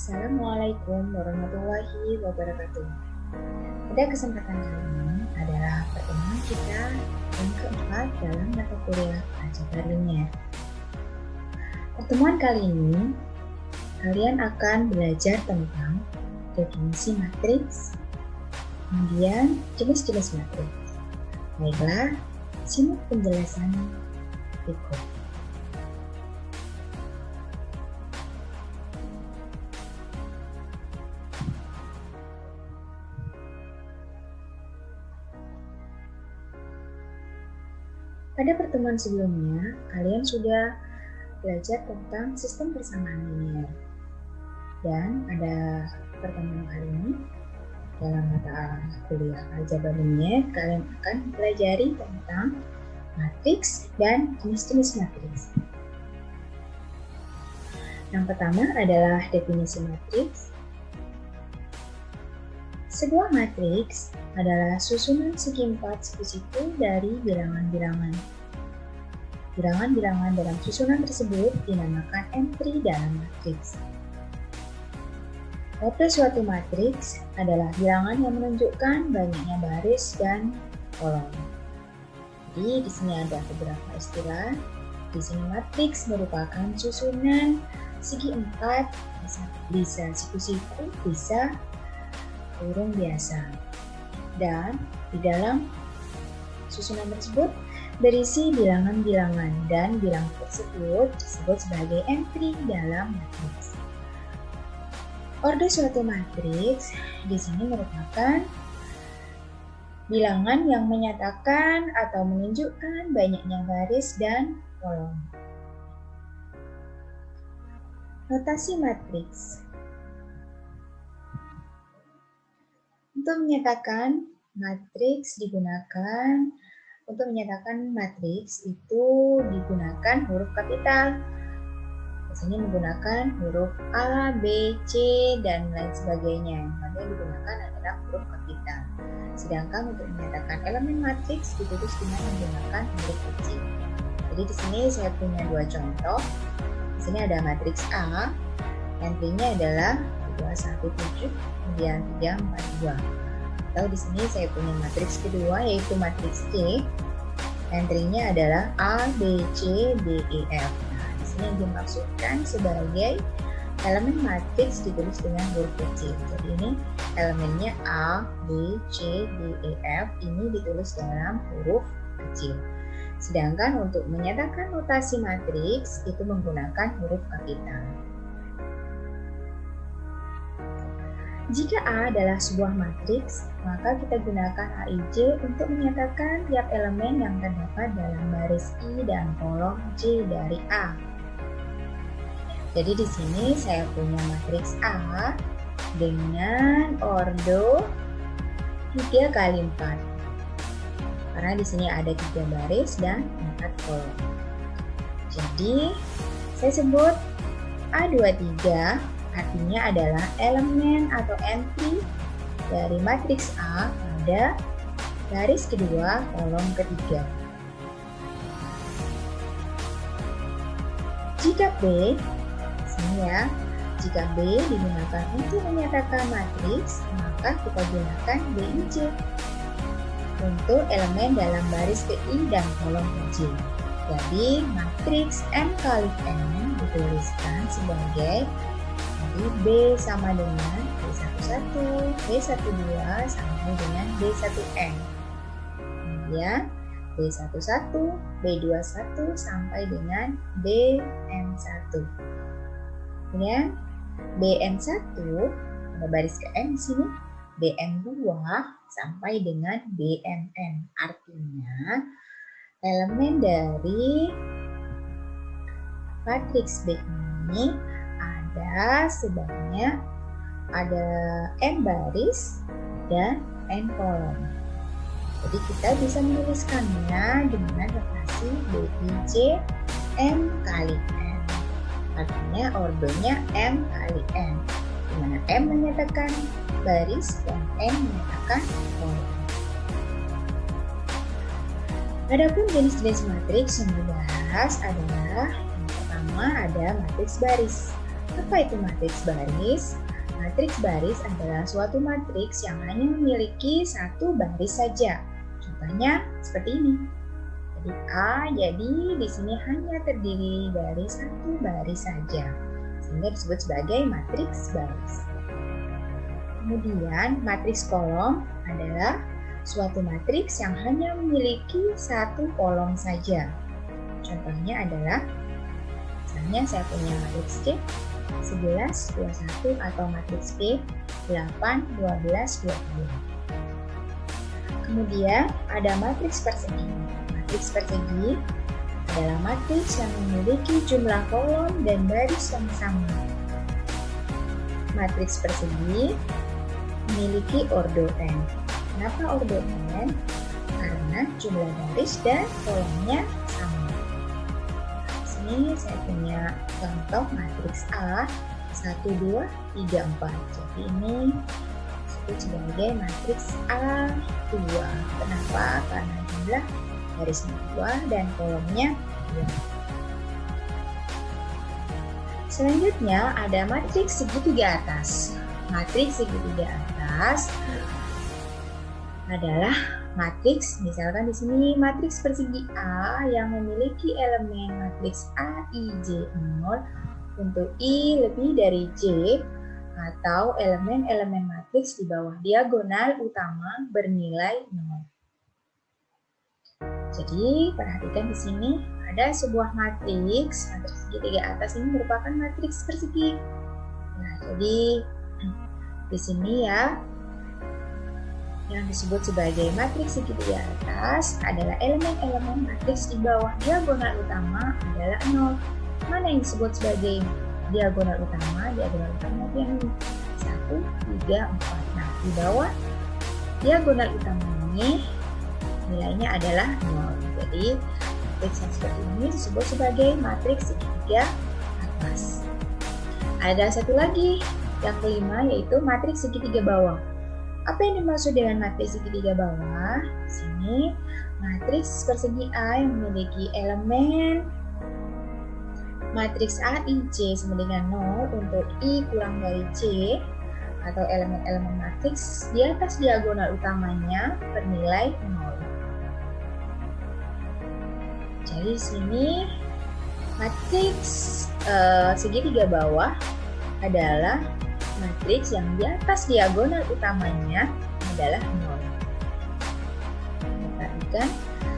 Assalamualaikum warahmatullahi wabarakatuh. Pada kesempatan kali ini adalah pertemuan kita yang keempat dalam mata kuliah aljabar linear. Pertemuan kali ini, kalian akan belajar tentang definisi matriks, kemudian jenis-jenis matriks. Baiklah, simak penjelasan berikut. Pada pertemuan sebelumnya, kalian sudah belajar tentang sistem persamaan linear. Dan pada pertemuan kali ini, dalam mata kuliah aljabar linear, kalian akan pelajari tentang matriks dan jenis-jenis matriks. Yang pertama adalah definisi matriks. Sebuah matriks adalah susunan segi empat siku-siku dari bilangan-bilangan. Bilangan-bilangan dalam susunan tersebut dinamakan entry dalam matriks. Orde suatu matriks adalah bilangan yang menunjukkan banyaknya baris dan kolom. Jadi di sini ada beberapa istilah. Di sini matriks merupakan susunan segi empat, bisa siku-siku, bisa kurung biasa. Dan di dalam susunan tersebut berisi bilangan-bilangan dan bilangan tersebut disebut sebagai entry dalam matriks. Orde suatu matriks di sini merupakan bilangan yang menyatakan atau menunjukkan banyaknya baris dan kolom. Notasi matriks. Untuk menyatakan matriks itu digunakan huruf kapital. Biasanya menggunakan huruf A, B, C, dan lain sebagainya. Maka yang digunakan adalah huruf kapital. Sedangkan untuk menyatakan elemen matriks ditulis dengan menggunakan huruf kecil. Jadi di sini saya punya dua contoh. Di sini ada matriks A, entry-nya adalah 217, kemudian 342. Atau di sini saya punya matriks kedua yaitu matriks C. Entry-nya adalah A, B, C, D, E, F. Nah, di sini yang dimaksudkan sebagai elemen matriks ditulis dengan huruf kecil. Jadi ini elemennya A, B, C, D, E, F ini ditulis dalam huruf kecil. Sedangkan untuk menyatakan notasi matriks itu menggunakan huruf kapital. Jika A adalah sebuah matriks, maka kita gunakan AIJ untuk menyatakan tiap elemen yang terdapat dalam baris I dan kolom J dari A. Jadi di sini saya punya matriks A dengan ordo 3 kali 4. Karena di sini ada 3 baris dan 4 kolom. Jadi saya sebut A23 artinya adalah elemen atau entry dari matriks A pada baris kedua kolom ketiga. Jika B, sini ya, jika B digunakan untuk menyatakan matriks, maka kita gunakan BIJ untuk elemen dalam baris ke I dan kolom ke J. Jadi matriks M kali N dituliskan sebagai B sama dengan B11, B12 sampai dengan B1N. Kemudian B11, B21 sampai dengan BN1. Kemudian BN1 ada baris ke N di sini, BN2 sampai dengan BNN. Artinya elemen dari matriks B ini sebanyak ada N baris dan N kolom. Jadi kita bisa menuliskannya dengan notasi BIJ M kali N. Artinya ordonya M kali N, di mana M menyatakan baris dan N menyatakan kolom. Adapun jenis-jenis matriks yang dibahas adalah yang pertama ada matriks baris. Apa itu matriks baris? Matriks baris adalah suatu matriks yang hanya memiliki satu baris saja. Contohnya seperti ini. Jadi A, jadi di sini hanya terdiri dari satu baris saja, sehingga disebut sebagai matriks baris. Kemudian matriks kolom adalah suatu matriks yang hanya memiliki satu kolom saja. Contohnya adalah, misalnya saya punya matriks C 11, 21 atau matriks P 8, 12, 20. Kemudian ada matriks persegi. Matriks persegi adalah matriks yang memiliki jumlah kolom dan baris yang sama. Matriks persegi memiliki ordo n. Kenapa ordo n? Karena jumlah baris dan kolomnya sama. Ini saya punya contoh matriks A 1, 2, 3, 4. Jadi ini disebut sebagai matriks A2. Kenapa? Karena jumlah barisnya 2 dan kolomnya 2. Selanjutnya ada matriks segitiga atas. Matriks segitiga atas adalah matriks, misalkan di sini matriks persegi A yang memiliki elemen matriks A, I, J, 0 untuk I lebih dari J, atau elemen-elemen matriks di bawah diagonal utama bernilai 0. Jadi perhatikan di sini ada sebuah matriks segitiga atas ini merupakan matriks persegi. Nah, jadi di sini ya, yang disebut sebagai matriks segitiga atas adalah elemen-elemen matriks di bawah diagonal utama adalah 0. Mana yang disebut sebagai diagonal utama? Diagonal utama itu yang 1, 3, 4. Nah, di bawah diagonal utama ini nilainya adalah 0. Jadi, matriks yang seperti ini disebut sebagai matriks segitiga atas. Ada satu lagi, yang kelima, yaitu matriks segitiga bawah. Apa yang dimaksud dengan matriks segitiga bawah? Di sini, matriks persegi A yang memiliki elemen matriks A, I, J sama dengan 0 untuk I kurang dari J, atau elemen-elemen matriks di atas diagonal utamanya bernilai 0. Jadi di sini matriks segitiga bawah adalah matriks yang di atas diagonal utamanya adalah 0. Perhatikan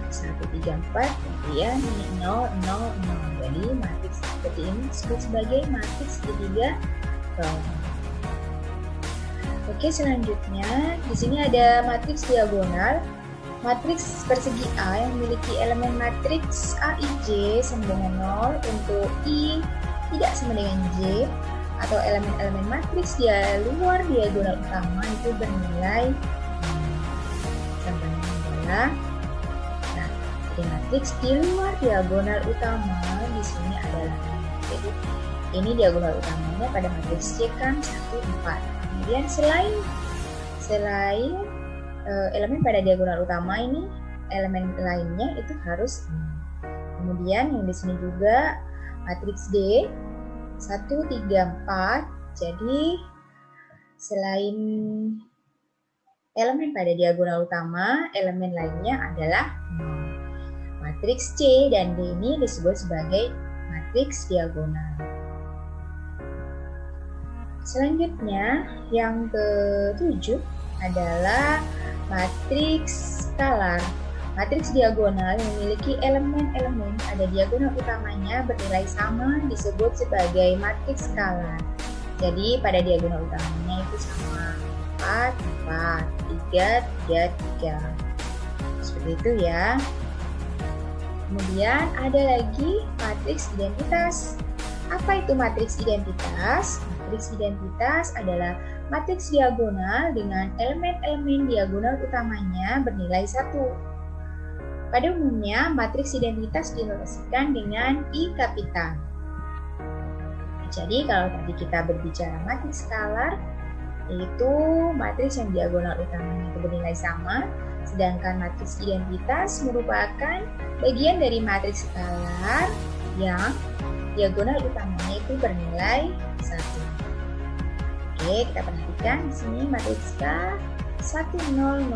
1, 3, 4, kemudian ini 0, 0, 0. Jadi matriks seperti ini disebut sebagai matriks segitiga bawah. Oke, selanjutnya di sini ada matriks diagonal. Matriks persegi A yang memiliki elemen matriks A, I, J sama dengan 0 untuk I tidak sama dengan J, atau elemen-elemen matriks di luar diagonal utama itu bernilai contohnya adalah, nah, di matriks di luar diagonal utama di sini adalah, jadi ini diagonal utamanya pada matriks C kan 1, 4. Kemudian selain elemen pada diagonal utama ini, elemen lainnya itu harus 0. Kemudian yang di sini juga matriks D 1, 3, 4. Jadi selain elemen pada diagonal utama, elemen lainnya adalah 0. Matriks C dan D ini disebut sebagai matriks diagonal. Selanjutnya yang ke-7 adalah matriks skalar. Matriks diagonal yang memiliki elemen-elemen pada diagonal utamanya bernilai sama disebut sebagai matriks skalar. Jadi pada diagonal utamanya itu sama 4, 4, 3, 3, 3. Seperti itu ya. Kemudian ada lagi matriks identitas. Apa itu matriks identitas? Matriks identitas adalah matriks diagonal dengan elemen-elemen diagonal utamanya bernilai 1. Pada umumnya, matriks identitas dinotasikan dengan I kapital. Jadi, kalau tadi kita berbicara matriks skalar, yaitu matriks yang diagonal utamanya itu bernilai sama, sedangkan matriks identitas merupakan bagian dari matriks skalar yang diagonal utamanya itu bernilai Oke, kita perhatikan di sini matriks K 1001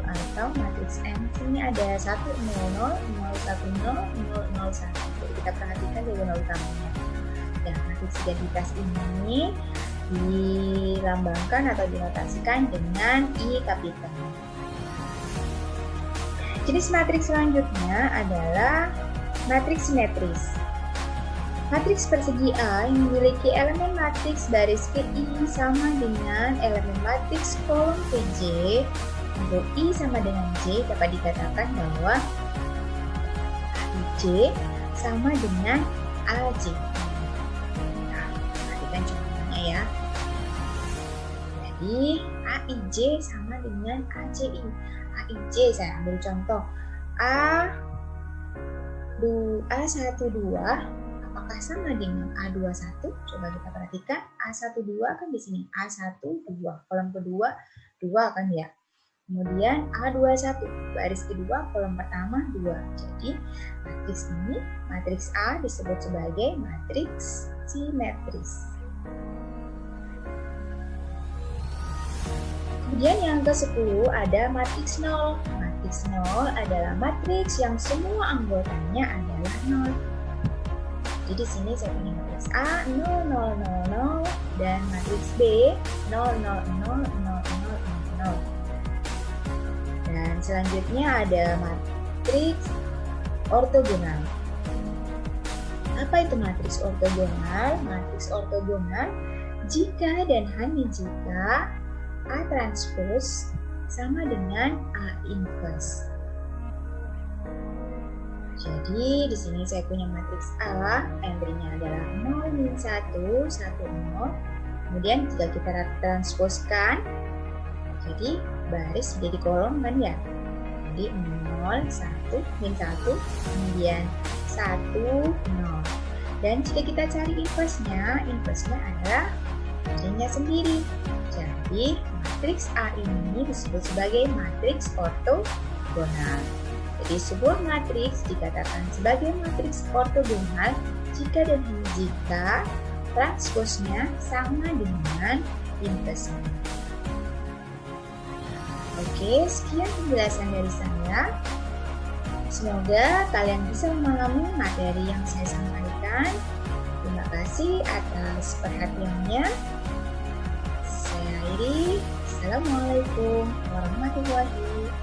atau matriks M. Sini ada 100, 010, 010, 001. Jadi kita perhatikan diagonal utamanya. Nah, matriks identitas ini dilambangkan atau dinotasikan dengan I kapital. Jenis matriks selanjutnya adalah matriks simetris. Matriks persegi A yang memiliki elemen matriks baris ke I sama dengan elemen matriks kolom ke J, untuk I sama dengan J dapat dikatakan bahwa J sama dengan AJ. Nah, perhatikan contohnya ya. Jadi AIJ sama dengan AJI. AIJ saya ambil contoh A12 apakah sama dengan A21? Coba kita perhatikan A12 kan di sini A12 kolom kedua 2 kan ya. Kemudian A21 baris kedua kolom pertama 2. Jadi matriks ini matriks A disebut sebagai matriks simetris. Kemudian yang ke-10 ada matriks 0. Matriks 0 adalah matriks yang semua anggotanya adalah 0. Jadi di sini saya punya matriks A 0 0 0 0 dan matriks B 0 0 0 0 0 0. Dan selanjutnya ada matriks ortogonal. Apa itu matriks ortogonal? Matriks ortogonal jika dan hanya jika A transpose sama dengan A inverse. Jadi di sini saya punya matriks A, entry-nya adalah 0, 1, 1, 0. Kemudian jika kita transposkan, jadi baris menjadi kolom kan ya. Jadi 0, 1, 1, kemudian 1, 0. Dan jika kita cari inverse-nya adalah entry-nya sendiri. Jadi matriks A ini disebut sebagai matriks ortogonal. Jadi sebuah matriks dikatakan sebagai matriks ortogonal jika dan hanya jika transposnya sama dengan inverse-nya. Oke, sekian penjelasan dari saya. Semoga kalian bisa memahami materi yang saya sampaikan. Terima kasih atas perhatiannya. Saya akhiri. Assalamualaikum warahmatullahi wabarakatuh.